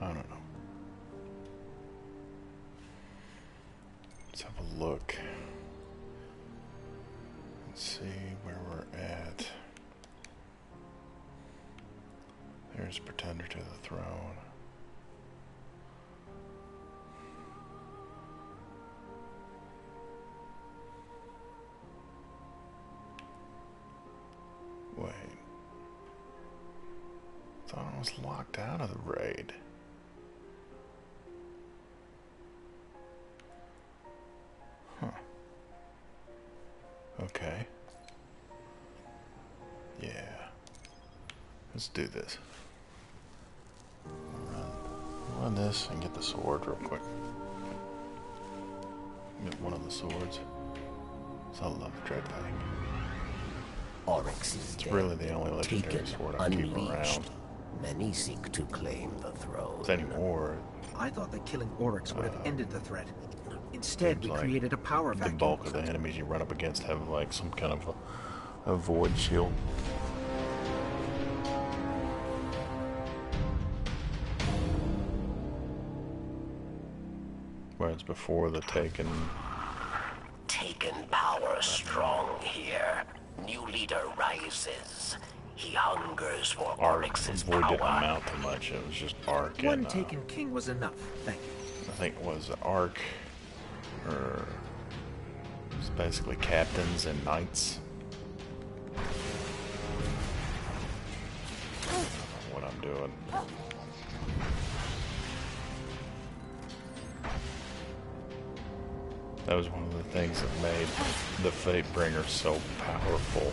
I don't know. Let's have a look. Let's see where we're at. There's Pretender to the Throne. Wait. Thought I was locked out of the raid. Huh. Okay. Yeah. Let's do this. Run this and get the sword real quick. Get one of the swords. So I love the dread thing. Oryx is It's dead. really the only legendary Taken, sword I keep unleashed. around. Many seek to claim the throne. Anymore, I thought that killing Oryx would have ended the threat. Instead, we like created a power the vacuum. bulk of the enemies you run up against have like some kind of a void shield. Whereas before the Taken, Taken power strong here. New leader rises. He hungers for Oryx's Void didn't power. amount to much. It was just Arc One and taken king was enough. Thank you. I think it was Arc, or it was basically captains and knights. I don't know what I'm doing. That was one of the things that made the Fatebringer so powerful.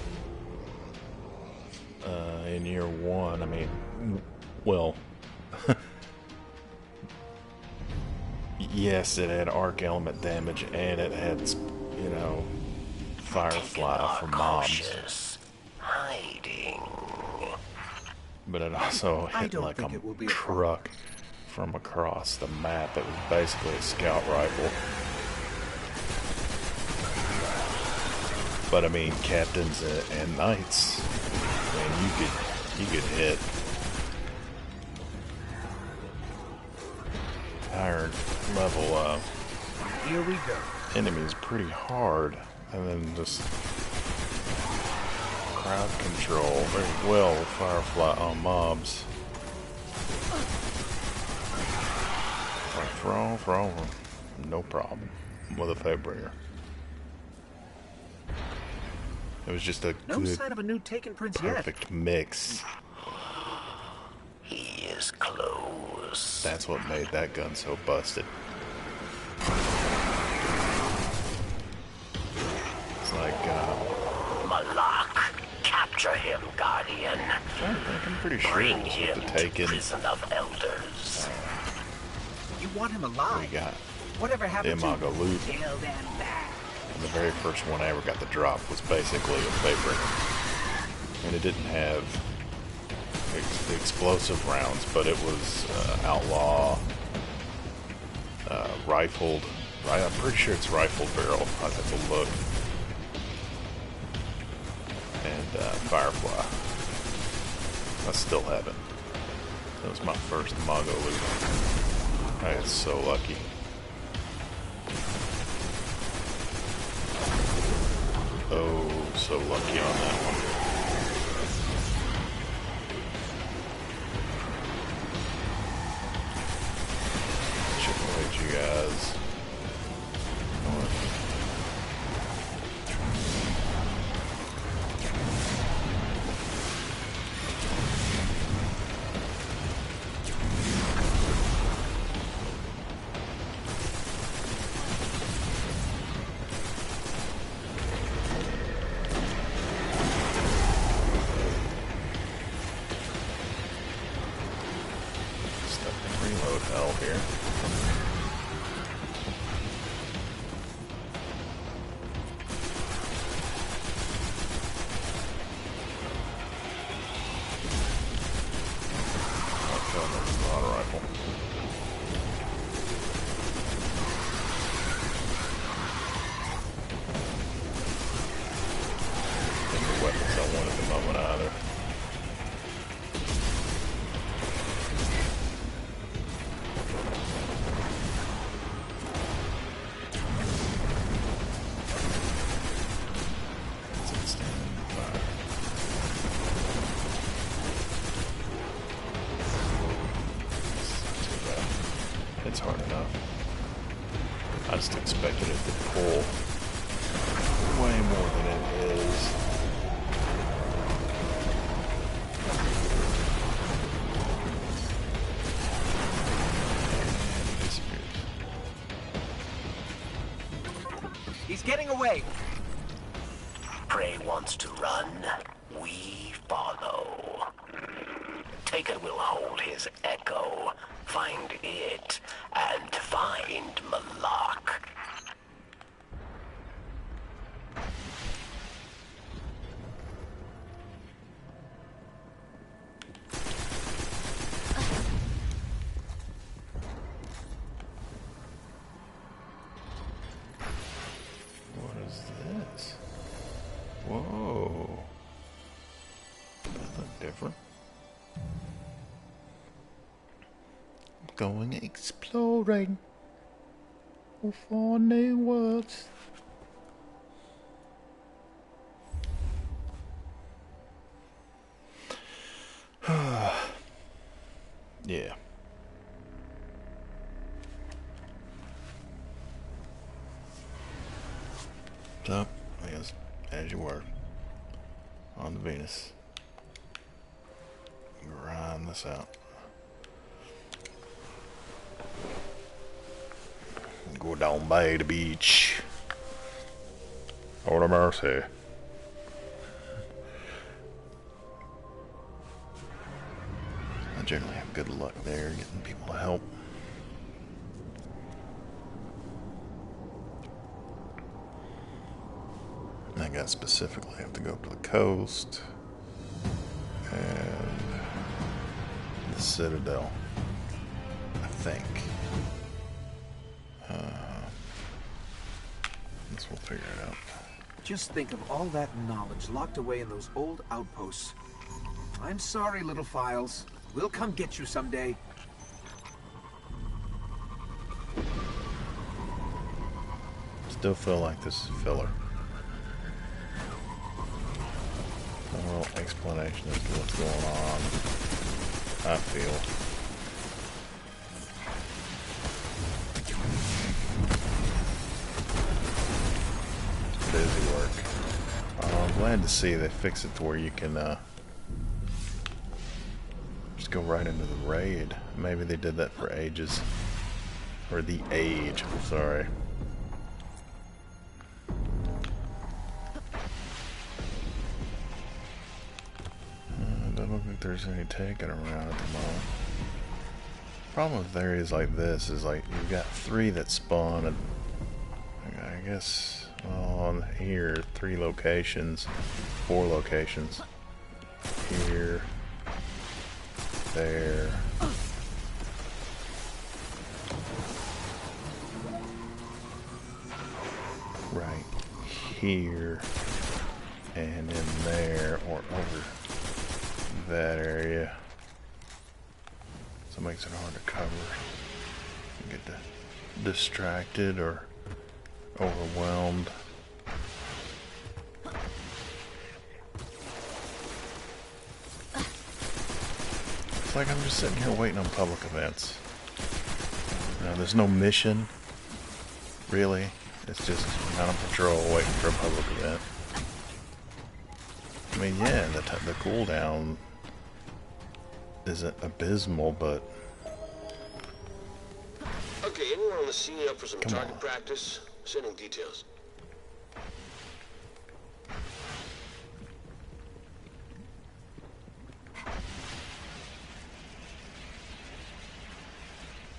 In year one, I mean, well, yes, it had arc element damage and it had, you know, Firefly for mobs. Cautious, hiding. But it also I hit don't like think a it will be a truck from across the map. It was basically a scout rifle. But I mean, captains and knights, man, you could hit higher level Here we go. enemies pretty hard, and then just crowd control very well with Firefly on mobs. Like throw, no problem with a Fatebringer. It was just a No good, sign of a new taken prince yet. perfect mix. He is close. That's what made that gun so busted. It's like, Malak, capture him, Guardian. I'm pretty sure Bring it was him with the to Taken. prison of elders. You want him We alive? got Whatever the happened to Imago loot. Kill them back. And the very first one I ever got the drop was basically a Fatebringer. And it didn't have explosive rounds, but it was outlaw, rifled. I'm pretty sure it's rifled barrel. I'd have to look. And Firefly. I still have it. That was my first Imago loot. I got so lucky. Oh, so lucky on that one. Should wait you guys. Reload hell here. Oh, there's an auto rifle. Didn't the weapons I want at the moment either. it's hard enough. I just expected it to pull way more than it is. And it disappears. He's getting away. Prey wants to run, we follow. Taken will hold his echo, find it, and find Warlock. What is this? Whoa. That look different. Going exploring for new worlds. Yeah. So, I guess, as you were, on the Venus. Grind this out. Go down by the beach. Lord of mercy. I generally have good luck there getting people to help. I got specifically have to go up to the coast and the Citadel, I think. Guess we'll figure it out. Just think of all that knowledge locked away in those old outposts. I'm sorry, little files. We'll come get you someday. Still feel like this is filler. No real explanation as to what's going on, I feel. Busy work. I'm glad to see they fix it to where you can just go right into the raid. Maybe they did that for ages. Or the age, I'm sorry. Doesn't look like there's any taking around at the moment. Problem with areas like this is like you've got 3 that spawn and I guess on here 3 locations, 4 locations. Here, there. Right here and in there or over that area, so it makes it hard to cover. You get distracted or overwhelmed. It's like I'm just sitting here waiting on public events. You know, there's no mission, really. It's just on a patrol waiting for a public event. I mean, yeah, the cooldown isn't abysmal, but... Okay, anyone on the scene up for some target practice? Sending details.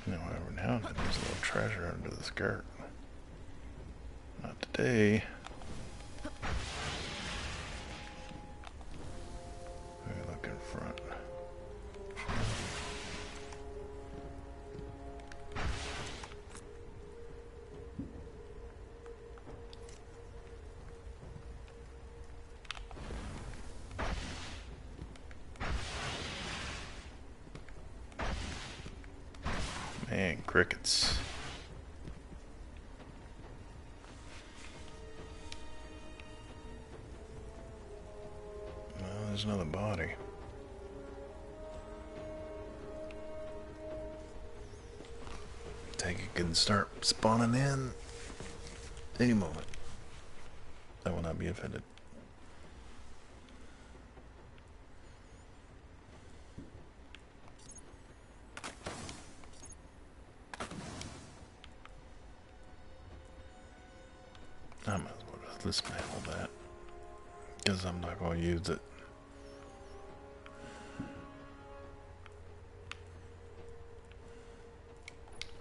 You know, every now and then there's a little treasure under the skirt. Not today. Maybe look in front. Man, crickets. Well, there's another body. think it can start spawning in any moment. I will not be offended. I might as well just dismantle that, because I'm not going to use it.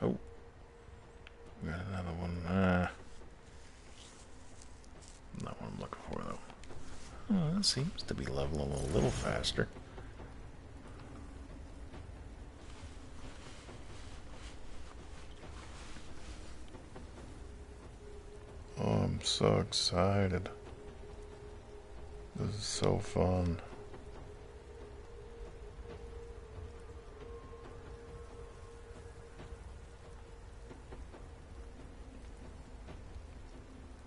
Oh, got another one. Not what I'm looking for though. Oh, that seems to be leveling a little faster. Oh, I'm so excited. This is so fun.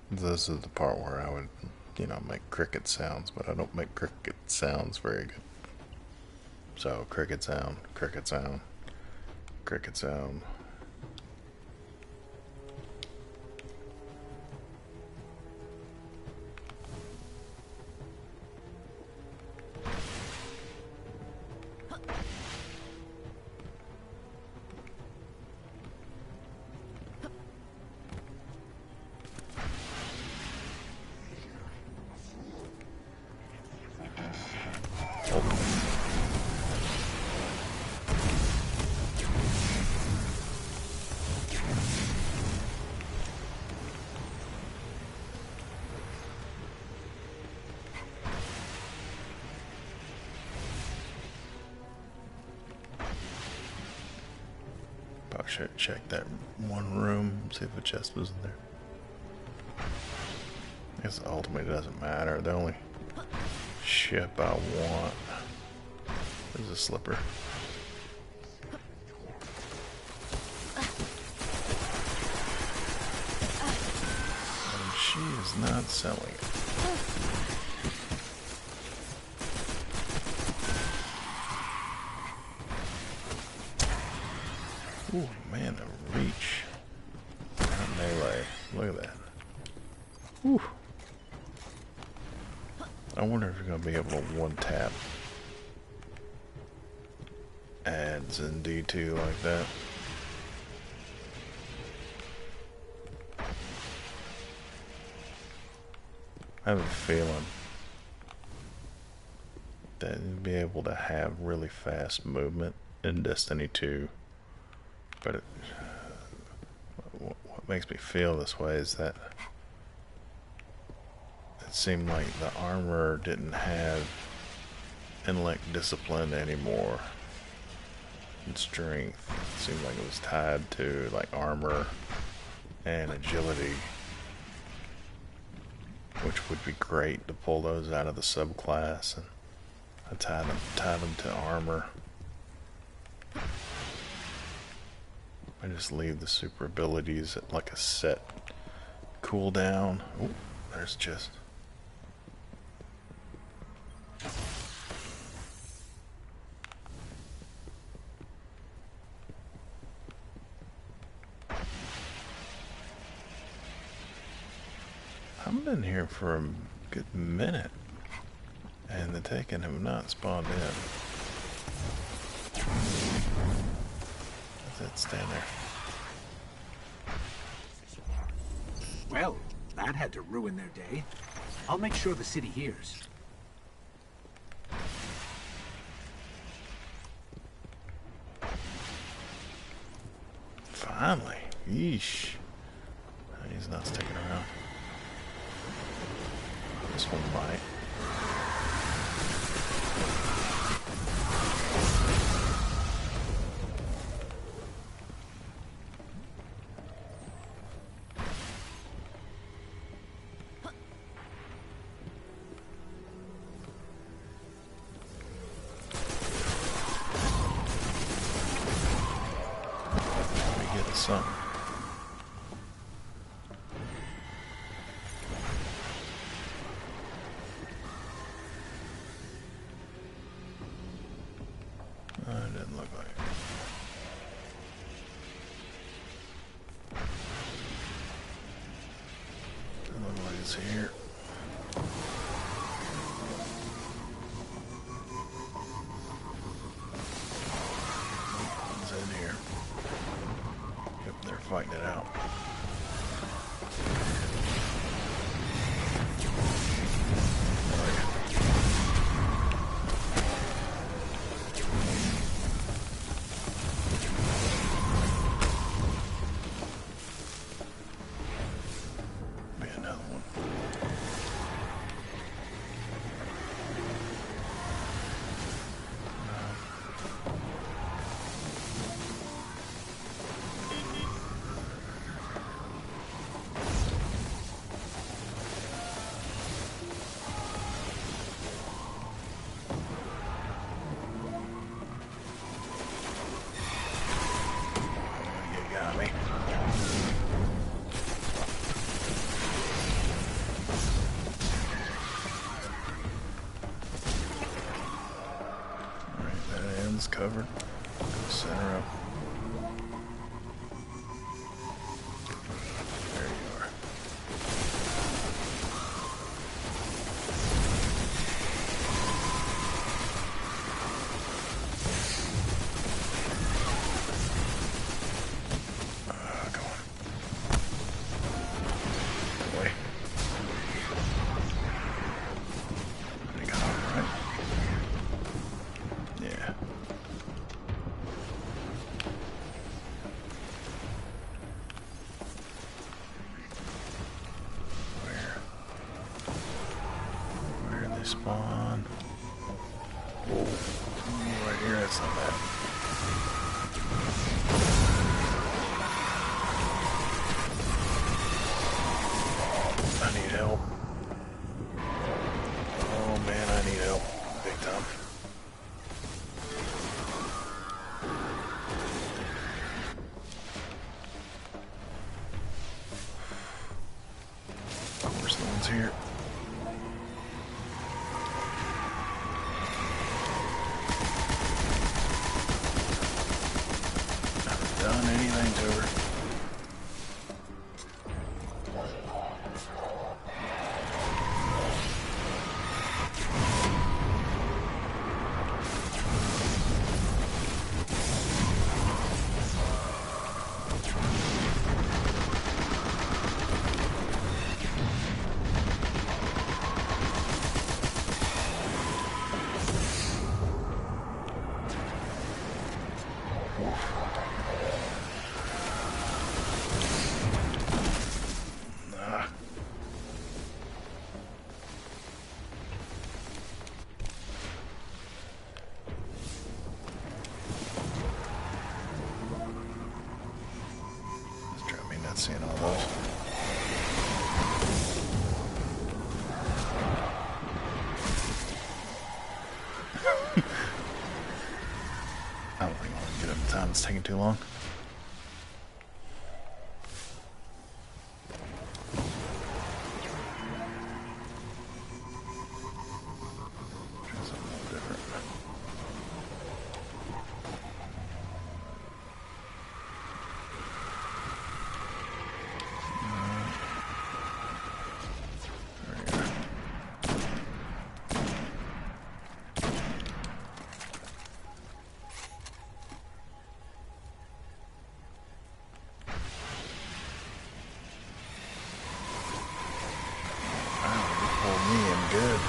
This is the part where I would, make cricket sounds, but I don't make cricket sounds very good. So, cricket sound, cricket sound, cricket sound. Probably should check that one room, see if a chest was in there. I guess ultimately it doesn't matter. The only ship I want is a slipper. And she is not selling it. Ooh, man, the reach. Not melee. Look at that. Whew. I wonder if you're going to be able to one-tap ads in D2 like that. I have a feeling that you'd be able to have really fast movement in Destiny 2. But what makes me feel this way is that it seemed like the armor didn't have intellect discipline anymore and strength. It seemed like it was tied to like armor and agility, which would be great to pull those out of the subclass, and I tie them to armor. I just leave the super abilities at like a set cooldown. Oh, there's just. I've been here for a good minute, and the Taken have not spawned in. Let's stand there. Well, that had to ruin their day. I'll make sure the city hears. Finally. Yeesh. He's not sticking around. This one might. Something. It didn't look like it. here. One's in here. Yep, they're fighting it out. Covered. Center up. There you are. Come on. Boy. They got off, right? Yeah. Spawn. Whoa. Right here, that's not bad. I need help. Oh man, I need help. Big time. Where's the ones here? Done anything to her. Seeing all those. I don't think I'll get up in time. It's taking too long. Try something a little different. Good.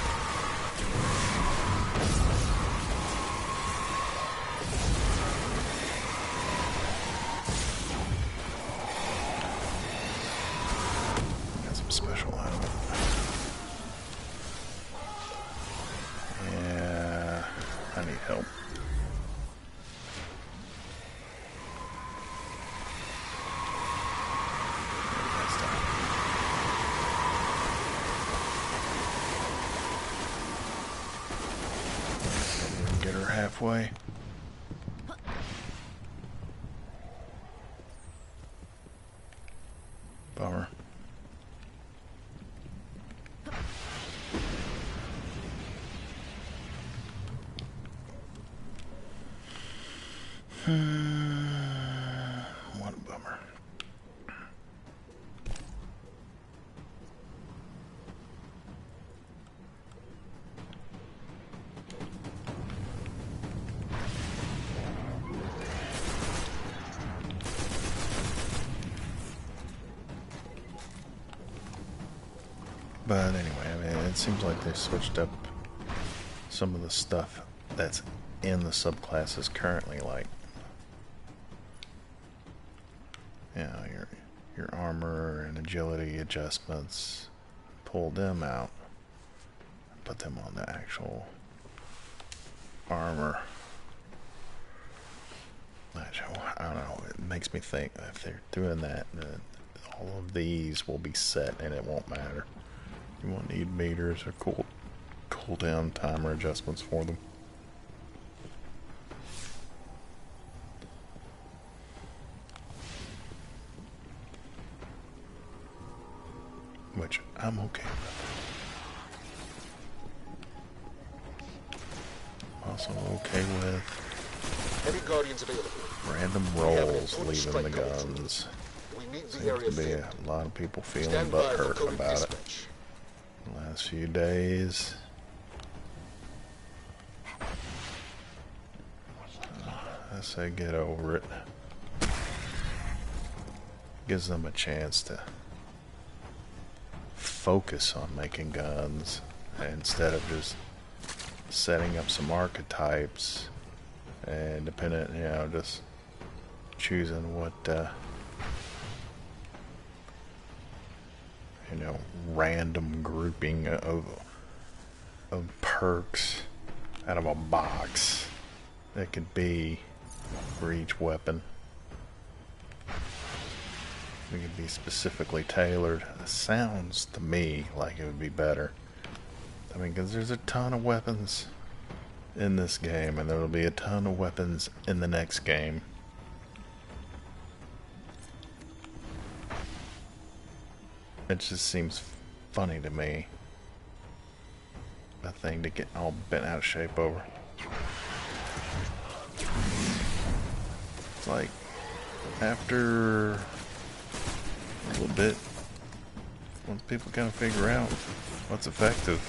Got some special out of it. Yeah, I need help. Get her halfway. Bummer. What a bummer. But anyway, I mean, it seems like they switched up some of the stuff that's in the subclasses currently, like, you know, your armor and agility adjustments. Pull them out, put them on the actual armor. I don't know, it makes me think that if they're doing that, all of these will be set and it won't matter. You won't need meters or cooldown timer adjustments for them. Which I'm okay with. Also okay with Any Guardians available? random rolls leaving the guns. Seems to be a lot of people feeling butthurt about it the last few days. I say get over it. Gives them a chance to focus on making guns instead of just setting up some archetypes and dependent, you know, just choosing what you know, random grouping of perks out of a box that could be for each weapon. It could be specifically tailored. It sounds to me like it would be better. I mean, because there's a ton of weapons in this game, and there will be a ton of weapons in the next game. It just seems funny to me. A thing to get all bent out of shape over. It's like, after a little bit, once people kind of figure out what's effective,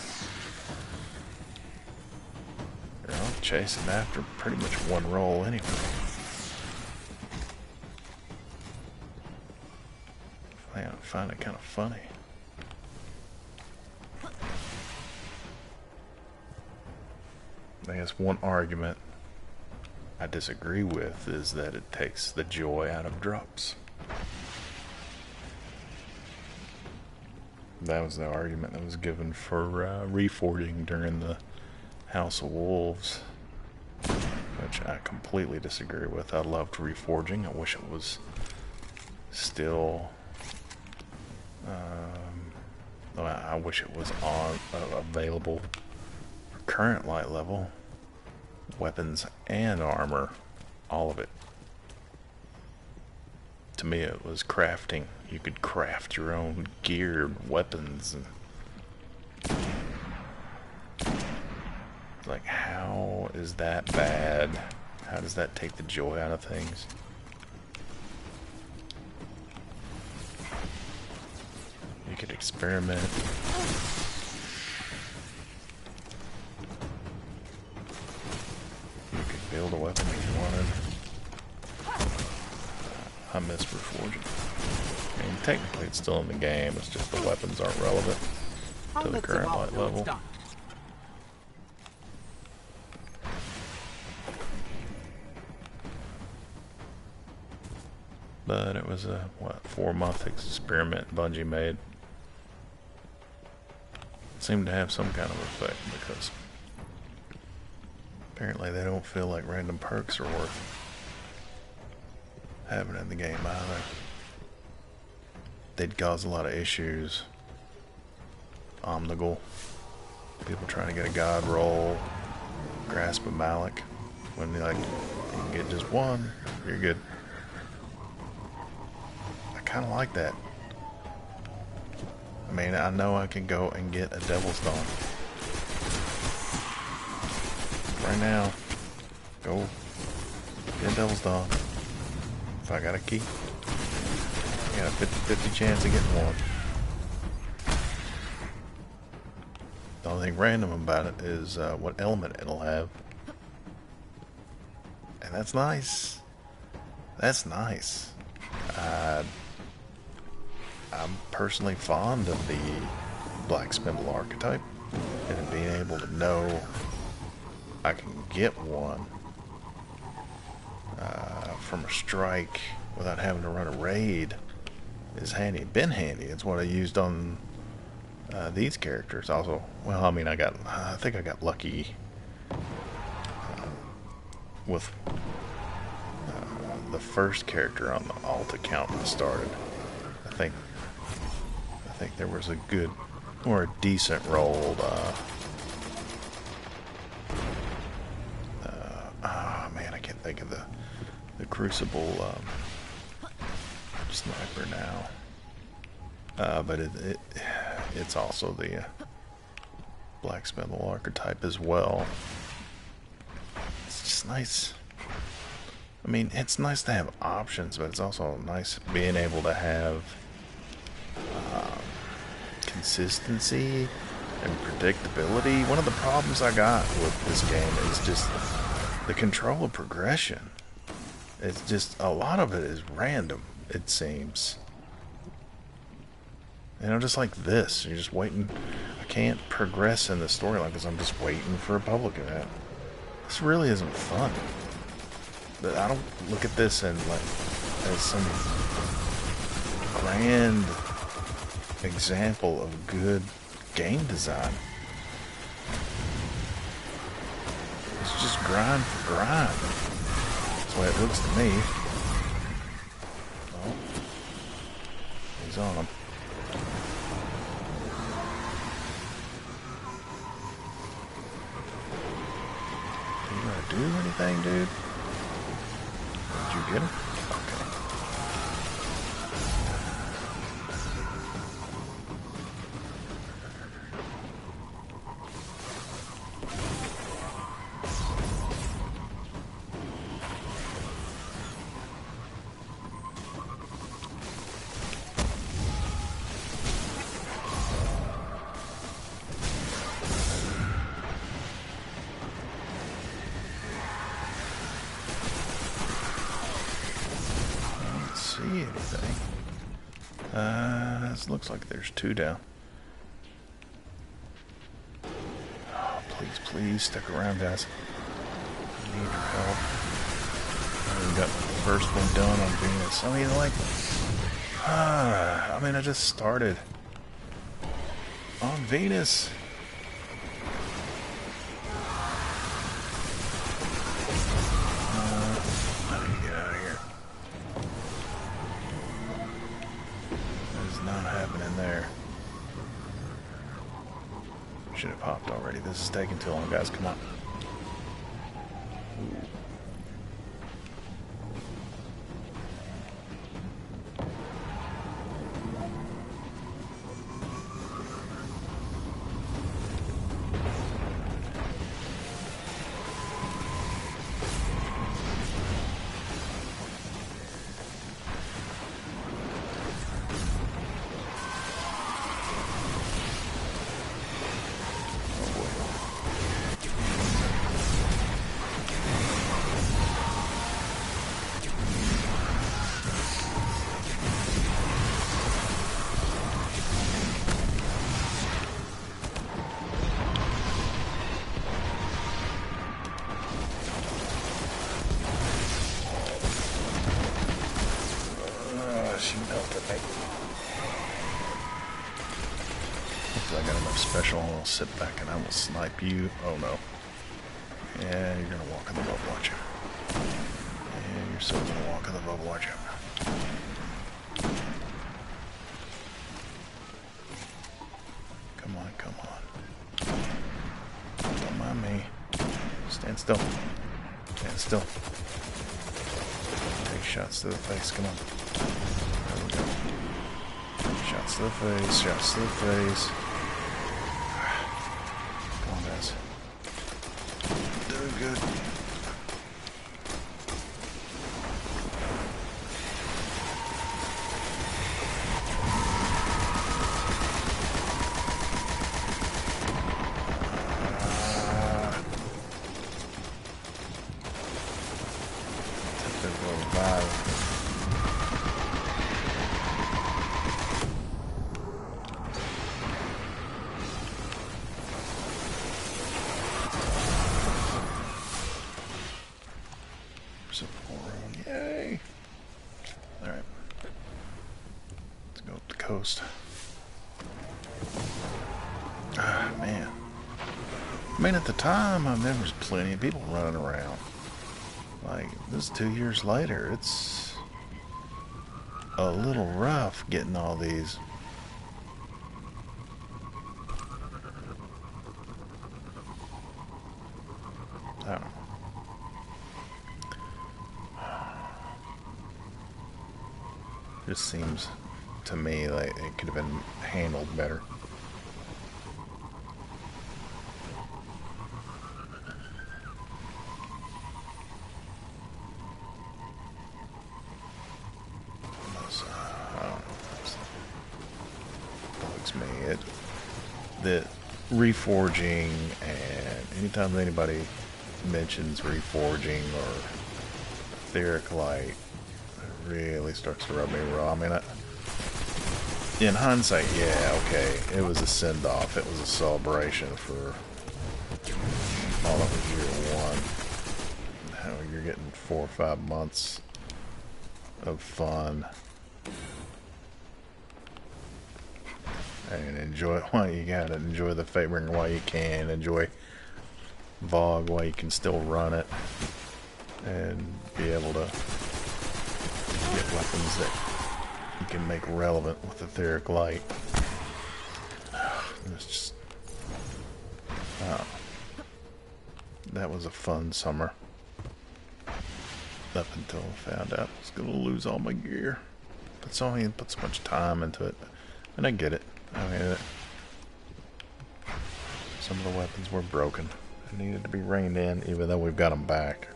they're all chasing after pretty much one roll anyway. I find it kind of funny. I guess one argument I disagree with is that it takes the joy out of drops. That was the argument that was given for reforging during the House of Wolves, which I completely disagree with. I loved reforging. I wish it was still I wish it was available for current light level weapons and armor, all of it. To me, it was crafting. You could craft your own geared weapons, and like, how is that bad? How does that take the joy out of things? You could experiment. You could build a weapon if you wanted. I miss reforging. I mean, technically it's still in the game, it's just the weapons aren't relevant to the current light level. But it was a, 4-month experiment Bungie made. It seemed to have some kind of effect, because apparently they don't feel like random perks are worth having in the game either. They'd cause a lot of issues. Omnigul. People trying to get a god roll. Grasp of Malik. When you can get just one, you're good. I kind of like that. I mean, I know I can go and get a Devil's Dawn. Right now, go get a Devil's Dawn. If I got a key, I got a 50-50 chance of getting one. The only thing random about it is what element it'll have. And that's nice. That's nice. I'm personally fond of the black spindle archetype, and being able to know I can get one from a strike without having to run a raid is handy. Been handy. It's what I used on these characters. Also, well, I mean, I think I got lucky with the first character on the alt account I started. I think there was a good or a decent rolled man, I can't think of the Crucible sniper now, but it's also the black spindle archetype as well. It's just nice. I mean, it's nice to have options, but it's also nice being able to have consistency and predictability. One of the problems I got with this game is just the control of progression. It's just, a lot of it is random, it seems. You know, just like this. You're just waiting. I can't progress in the storyline because I'm just waiting for a public event. This really isn't fun. But I don't look at this and like as some grand example of good game design. It's just grind for grind. That's the way it looks to me. Oh, he's on him. Are you gonna do anything, dude? Did you get him? Okay. Anything. This looks like there's two down. Oh, please stick around, guys. I need your help. I got the first one done on Venus. I mean, like, I just started on Venus. I need to get out of here. Not happening there. Should have popped already. This is taking too long, guys. Come on. Ooh. She melted me. Hopefully I got enough special. I'll sit back and I will snipe you. Oh no. Yeah, you're gonna walk in the bubble, watch out. Yeah, you're still gonna walk in the bubble, watch out. Come on, come on. Don't mind me. Stand still. Stand still. Take shots to the face, come on. There we go. Shots to the face, shots to the face. Come on, guys. Doing good. Some more. Yay! Alright. Let's go up the coast. Ah, man. I mean, at the time, there was plenty of people running around. Like, this is 2 years later. It's a little rough getting all these. I don't know. Just seems to me like it could have been handled better. Bugs me. The reforging, and anytime anybody mentions reforging or etheric light, it really starts to rub me raw. I mean, in hindsight, yeah, okay, it was a send-off. It was a celebration for all that was year one. Now you're getting 4 or 5 months of fun. And enjoy it while you got it. Enjoy the Fatebringer while you can. Enjoy Vogue while you can still run it. And be able to get weapons that you can make relevant with etheric light. It's just... that was a fun summer. Up until I found out I was going to lose all my gear. But so I put so much time into it. And I get it. I mean, some of the weapons were broken and needed to be reined in, even though we've got them back.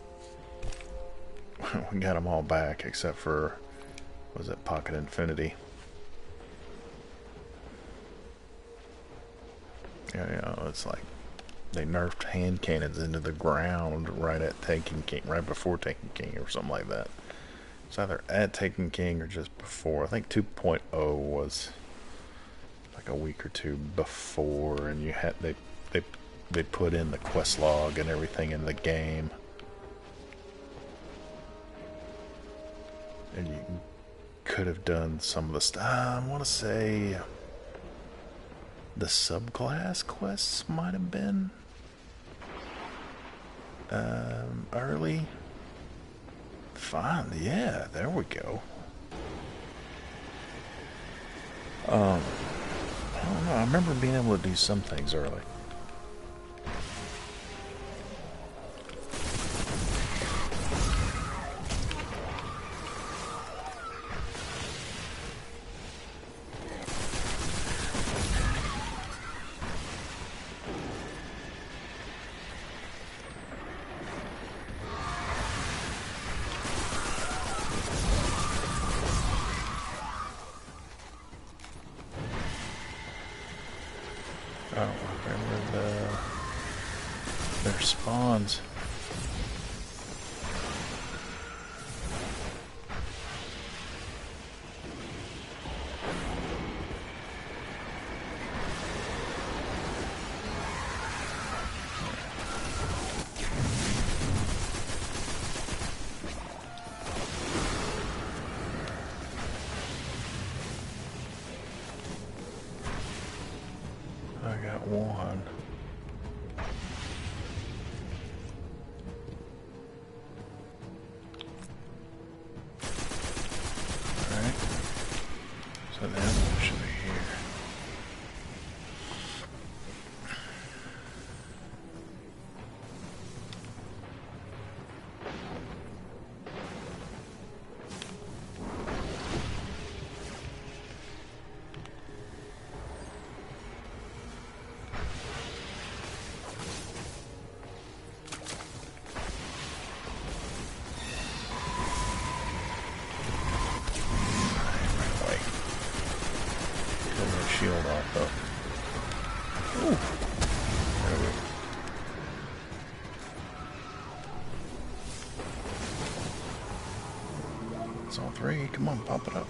We got them all back except for, was it Pocket Infinity? Yeah, you know, it's like they nerfed hand cannons into the ground right at Taken King, right before Taken King, or something like that. It's either at Taken King or just before. I think 2.0 was like a week or two before, and you had they put in the quest log and everything in the game, and you could have done some of the stuff. I want to say the subclass quests might have been early. Fine, yeah, there we go. I don't know, I remember being able to do some things early. I don't remember their spawns. I got one. Alright. So then what should be here? Shield off though. Ooh. There we go. It's all three. Come on, pop it up.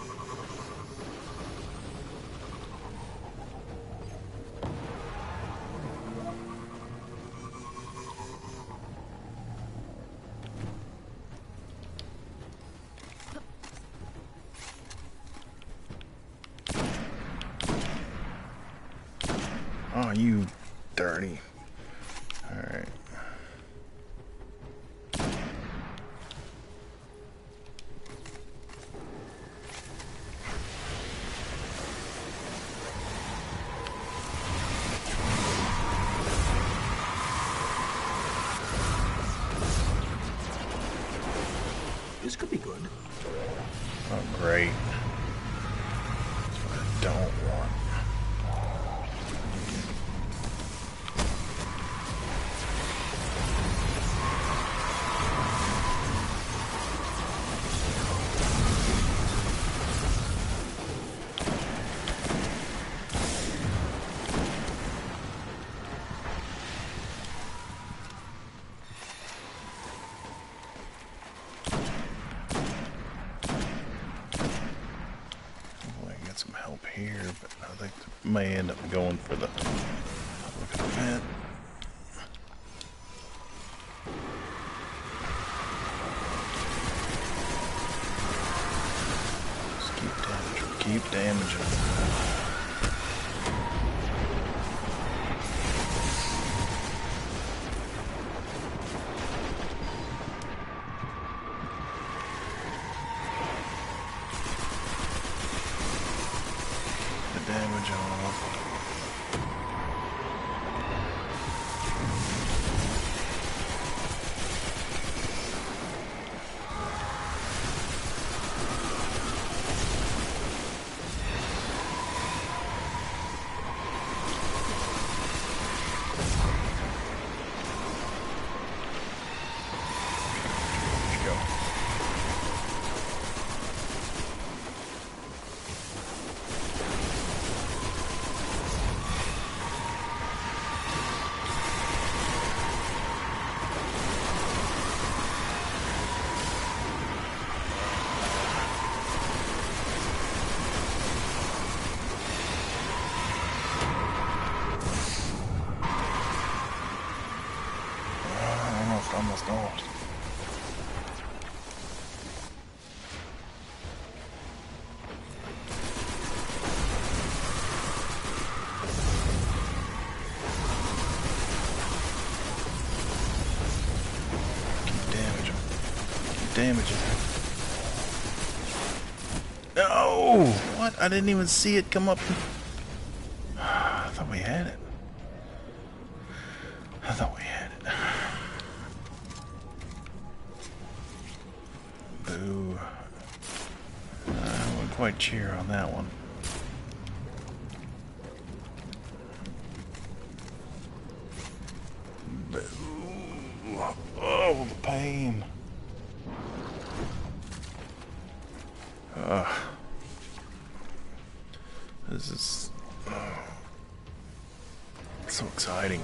you dirty. Alright. This could be good. Oh, great. That's what I don't want. Some help here, but I think I may end up going for the public event. Just keep damaging. Damage off. Almost lost. Keep damaging. Keep damaging. No! What? I didn't even see it come up. I thought we had it. I thought we had it. Boo. I wouldn't quite cheer on that one. Boo. Oh, the pain. This is so exciting.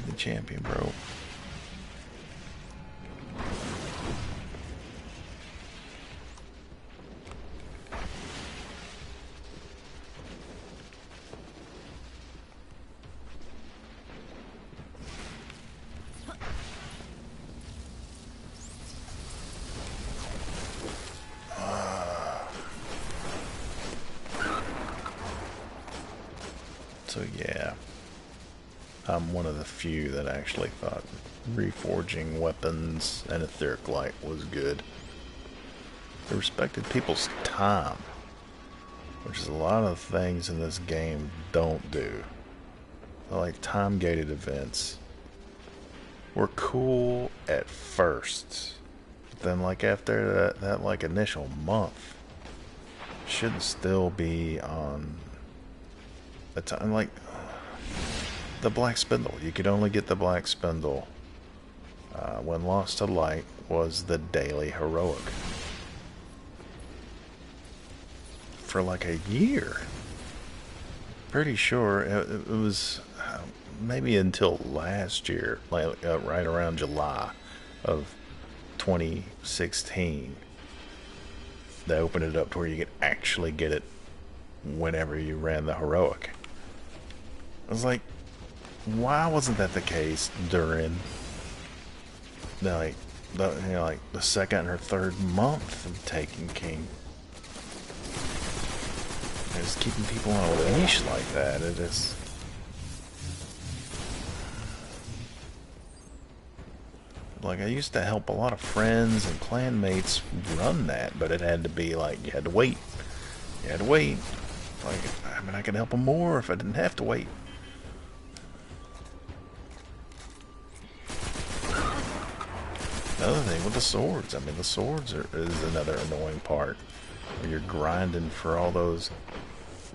The champion, bro. So yeah, I'm one of the few that actually thought reforging weapons and etheric light was good. They respected people's time, which is a lot of things in this game don't do. Like time-gated events were cool at first, but then like after that like initial month, should still be on a time like the Black Spindle. You could only get the Black Spindle when Lost to Light was the daily heroic for like a year. Pretty sure it was maybe until last year, like right around July of 2016, they opened it up to where you could actually get it whenever you ran the heroic. I was like, why wasn't that the case during like like the second or third month of Taken King. Just keeping people on a leash like that, it is. Like, I used to help a lot of friends and clanmates run that, but it had to be like, you had to wait. You had to wait. Like, I mean, I could help them more if I didn't have to wait. Another thing with the swords, I mean, the swords is another annoying part. Where you're grinding for all those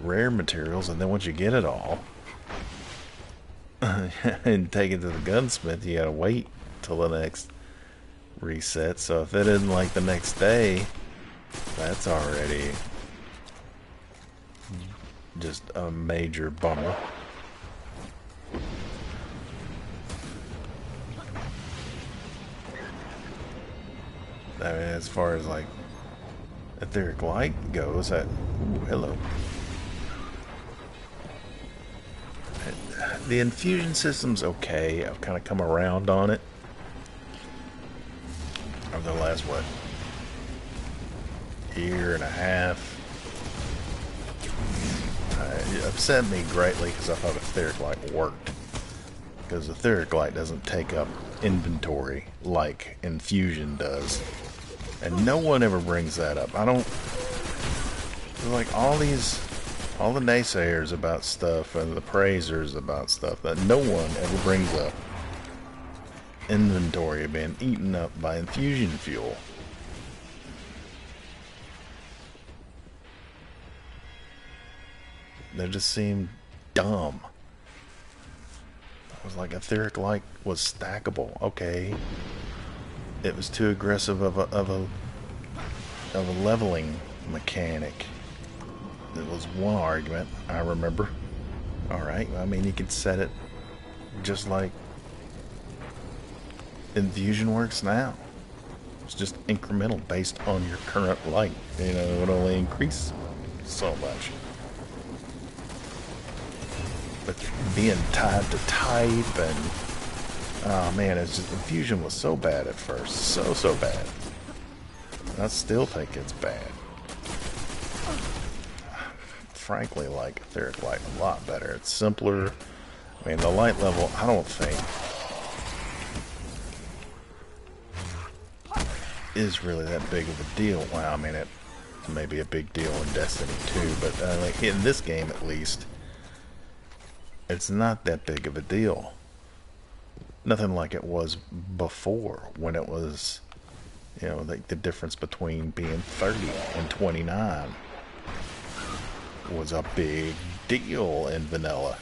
rare materials, and then once you get it all, and take it to the gunsmith, you gotta wait till the next reset. So if it isn't like the next day, that's already just a major bummer. I mean, as far as like etheric light goes, ooh, hello. The infusion system's okay. I've kind of come around on it over the last, what, year and a half. It upset me greatly because I thought etheric light worked. Because etheric light doesn't take up inventory like infusion does. And no one ever brings that up. I don't... Like, all the naysayers about stuff and the praisers about stuff, that no one ever brings up inventory being eaten up by infusion fuel. They just seemed dumb. I was like, etheric light was stackable. Okay. It was too aggressive of a leveling mechanic. It was one argument, I remember. Alright, I mean, you could set it just like infusion works now. It's just incremental based on your current light. You know, it would only increase so much. But being tied to type and... oh man, it's just... infusion was so bad at first. So bad. I still think it's bad. Frankly, like etheric light a lot better. It's simpler. I mean, the light level, I don't think is really that big of a deal. Well, I mean, it may be a big deal in Destiny 2, but like in this game at least, it's not that big of a deal. Nothing like it was before, when it was, you know, like the difference between being 30 and 29 was a big deal in vanilla.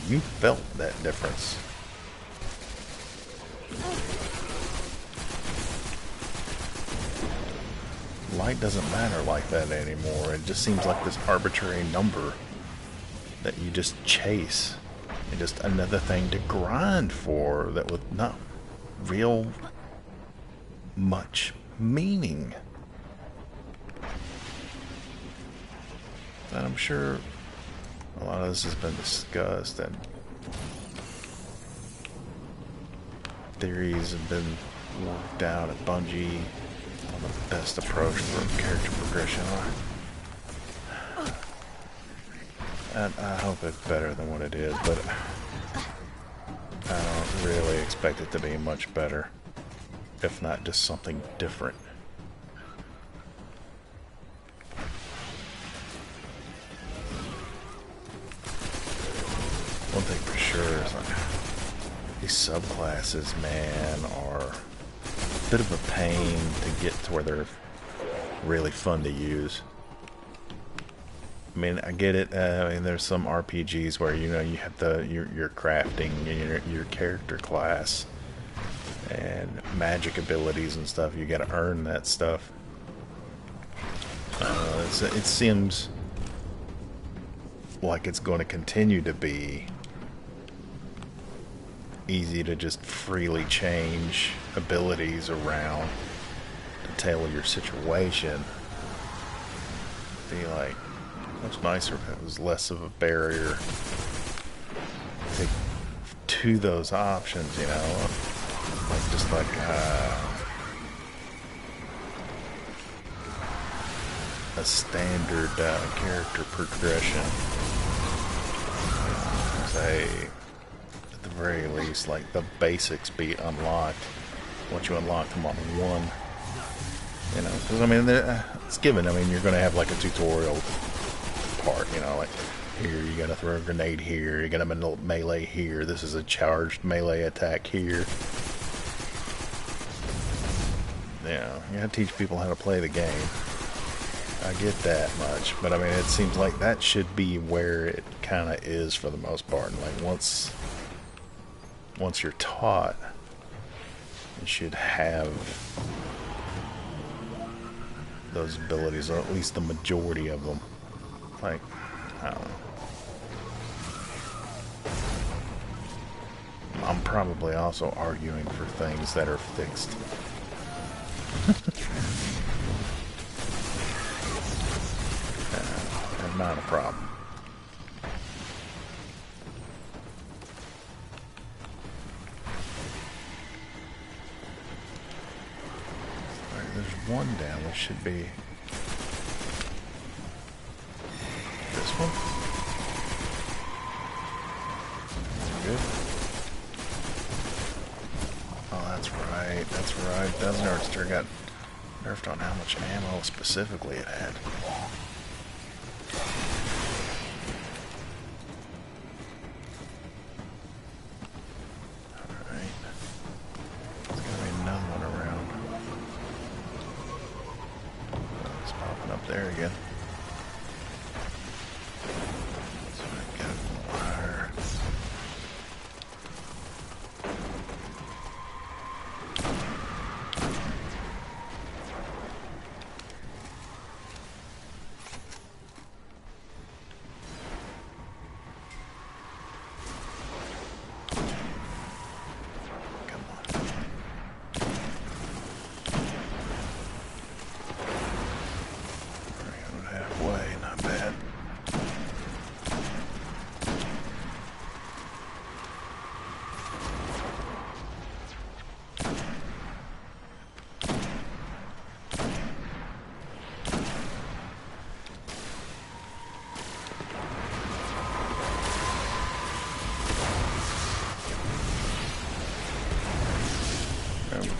You felt that difference. Light doesn't matter like that anymore. It just seems like this arbitrary number that you just chase. And just another thing to grind for that with not real much meaning. And I'm sure a lot of this has been discussed and theories have been worked out at Bungie on the best approach for character progression. And I hope it's better than what it is, but I don't really expect it to be much better, if not just something different. One thing for sure is like, these subclasses, man, are a bit of a pain to get to where they're really fun to use. I mean, I get it. I mean, there's some RPGs where, you know, you have your crafting and your character class and magic abilities and stuff. You got to earn that stuff. It seems like it's going to continue to be easy to just freely change abilities around to tailor your situation. Be like, much nicer if it was less of a barrier to those options, you know. like just like a standard character progression. Say, at the very least, like the basics be unlocked once you unlock them on one. You know, because I mean, it's given. I mean, you're going to have like a tutorial part. You know, like here you got to throw a grenade here, you got a melee here. This is a charged melee attack here. You know, you got to teach people how to play the game. I get that much, but I mean, it seems like that should be where it kind of is for the most part. And like once you're taught, you should have those abilities, or at least the majority of them. Like, I don't know. I'm probably also arguing for things that are fixed. And not a problem. Alright, there's one down. There should be this one. Good. Oh, that's right. That's right. Doesn't Nerdster got nerfed on how much ammo specifically it had. Alright. There's gonna be another one around. Oh, it's popping up there again. So I get a wire. There we go.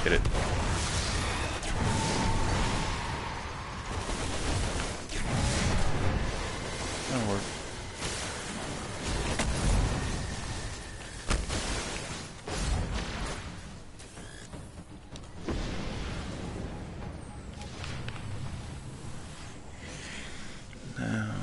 Hit it. That'll work. Now,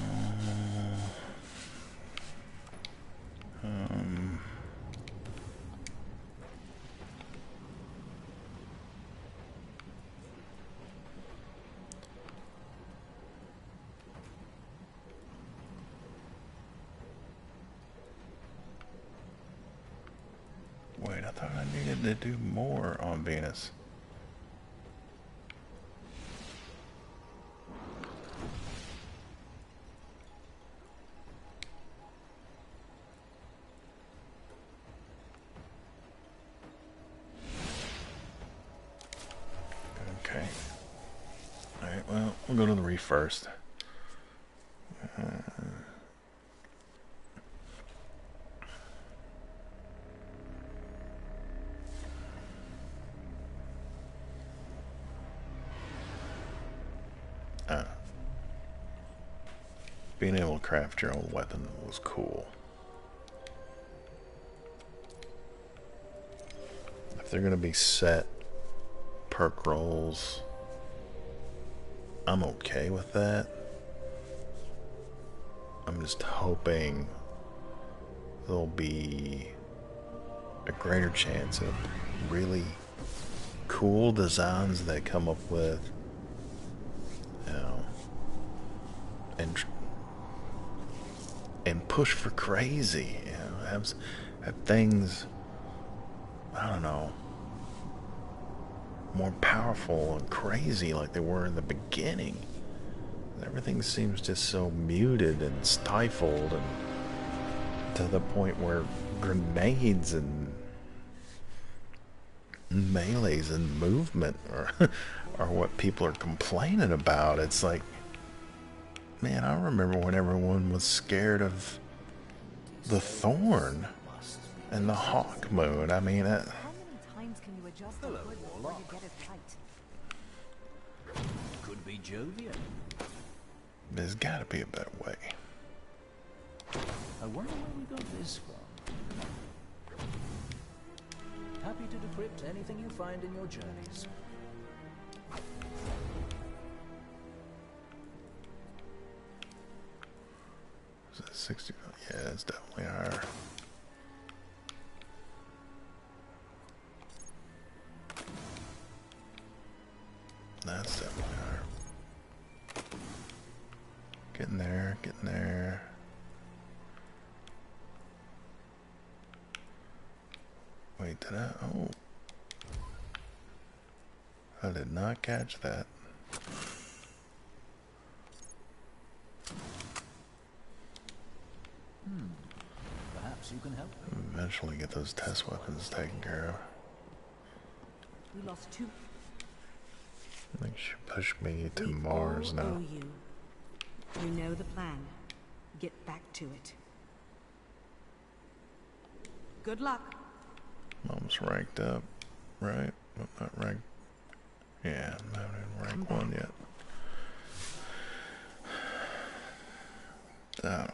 wait, I thought I needed to do more on Venus. Okay. Alright, well, we'll go to the reef first. Being able to craft your own weapon was cool. If they're going to be set perk rolls, I'm okay with that. I'm just hoping there'll be a greater chance of really cool designs they come up with, you know, and push for crazy, you know, have things, I don't know, more powerful and crazy like they were in the beginning. Everything seems just so muted and stifled, and to the point where grenades and melees and movement are what people are complaining about. It's like, man, I remember when everyone was scared of the Thorn and the Hawk Moon. I mean, How many times can you adjust the hood before you get it right? Could be Jovian. there's got to be a better way. I wonder where we got this from. Happy to decrypt anything you find in your journeys. Is that 60? Yeah, it's definitely higher. That's definitely higher. Getting there, getting there. Wait, did I? Oh. I did not catch that. Perhaps you can help. Eventually get those test weapons taken care of. We lost 2. I think she pushed me to We Mars all now. owe you. You know the plan. Get back to it. Good luck. Mom's ranked up, right? Well, not ranked. Yeah, I'm not in rank 1 yet. So,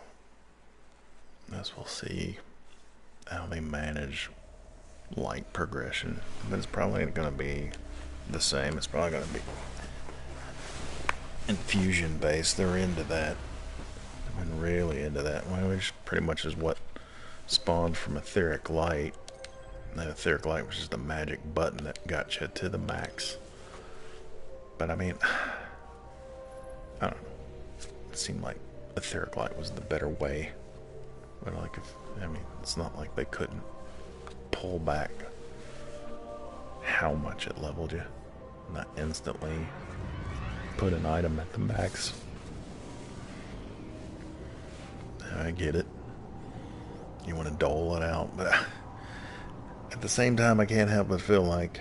guess we'll see how they manage light progression. But it's probably going to be the same. It's probably going to be infusion based. They're into that. They've been really into that, which pretty much is what spawned from etheric light. And etheric light was just a magic button that got you to the max. But I mean, I don't know. It seemed like etheric light was the better way. But like, I mean, it's not like they couldn't pull back how much it leveled you. Not instantly put an item at the max. I get it. You want to dole it out, but at the same time, I can't help but feel like,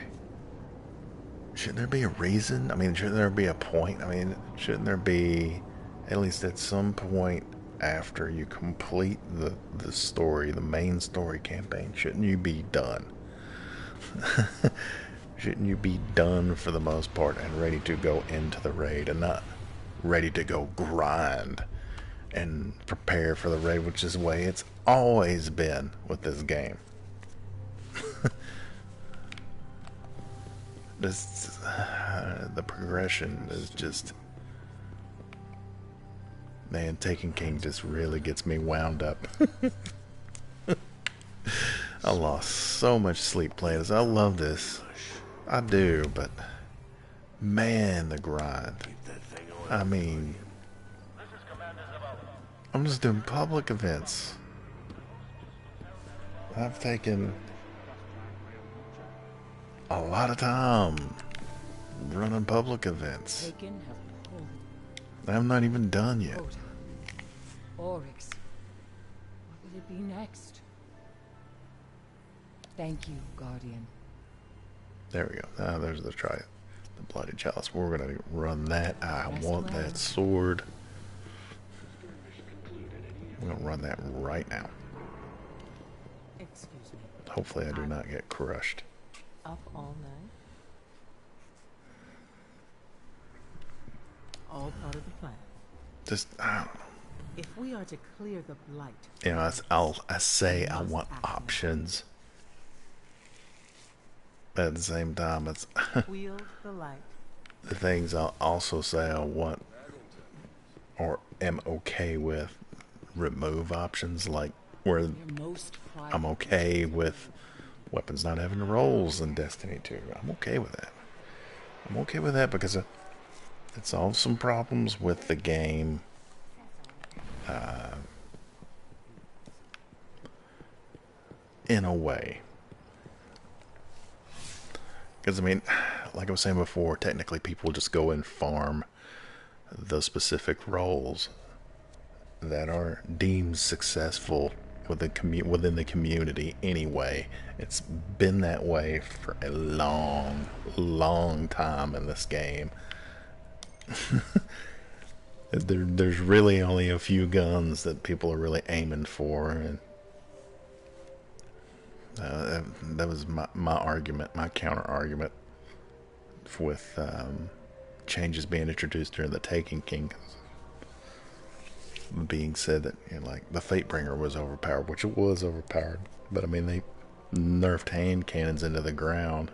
shouldn't there be a reason? I mean, shouldn't there be a point? I mean, shouldn't there be, at least at some point after you complete the story, the main story campaign, shouldn't you be done? Shouldn't you be done for the most part and ready to go into the raid and not ready to go grind and prepare for the raid, which is the way it's always been with this game. The progression is just, man, Taken King just really gets me wound up. I lost so much sleep playing this. I love this. I do, but man, the grind. I mean, I'm just doing public events. I've taken a lot of time running public events. Taken have pulled. I'm not even done yet. Oda. Oryx. What will it be next? Thank you, Guardian. There we go. Now there's the the bloody chalice. We're gonna run that. I Rest want well. that sword. We're gonna run that right now. Excuse me. Hopefully I do not get crushed. Up all night? All part of the plan. Just, I don't know. If we are to clear the blight, You know, I say I want options. But at the same time, it's wield the light. the things I'll also say I want or am okay with remove options, like where Your most prized I'm okay with weapons not having rolls in Destiny 2. I'm okay with that. I'm okay with that because it solves some problems with the game. In a way. Because, I mean, like I was saying before, technically people just go and farm the specific roles that are deemed successful within the community anyway. It's been that way for a long time in this game. There's really only a few guns that people are really aiming for, and that was my argument, my counter argument with changes being introduced during the Taken King, being said that, you know, like the Fatebringer was overpowered, which it was overpowered, but I mean they nerfed hand cannons into the ground.